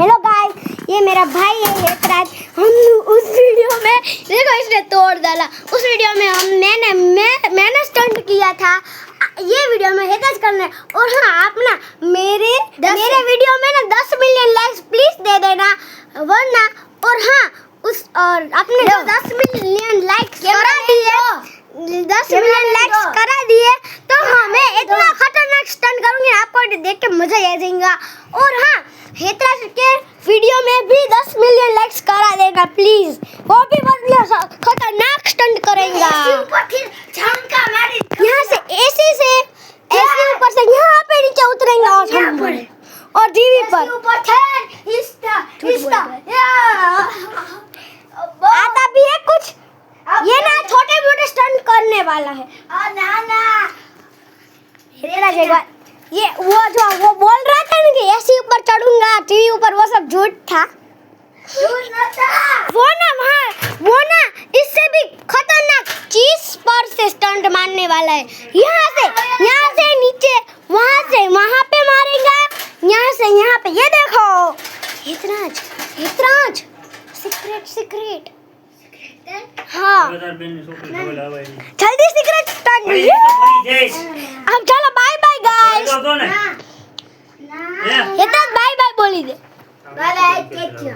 Hello guys, ये मेरा भाई है हेतराज। हम उस वीडियो में देखो इसने तोड़ डाला। उस वीडियो में मैंने स्टंट किया था। ये वीडियो में हेतराज करना है। और हाँ, आप ना मेरे वीडियो में ना 10 मिलियन लाइक्स प्लीज दे देना, वरना और हाँ और आपने 10 मिलियन लाइक्स करा दिए, 10 मिलियन लाइक्स करा दिए तो हमें इतना खतरनाक स्टंट करूंगी, आपको देख के मजा आ जाएगा। और हाँ, हेतराज के वीडियो में भी 10 मिलियन लाइक्स करा देगा प्लीज। वो भी बढ़िया खतरनाक स्टंट करेगा। यहाँ से एसी ऊपर से यहाँ पे नीचे उतरेंगे और टीवी पर आता भी है कुछ। ये ना छोटे मोटे स्टंट करने वाला है। हेतराज एक बार ये वो बोल रहा था ना कि एसी ऊपर चढ़ूंगा, टीवी ऊपर, वो सब झूठ था। वो ना इससे भी खतरनाक चीज पर से स्टंट मारने वाला है। यहाँ से नीचे, वहाँ से वहाँ पे मारेगा, यहाँ से यहाँ पे। ये देखो हेतराज सीक्रेट। हाँ जल्दी सीक्रेट स्टार्ट। अब चलो bye bye guys. Hetraj bye bye बोली दे।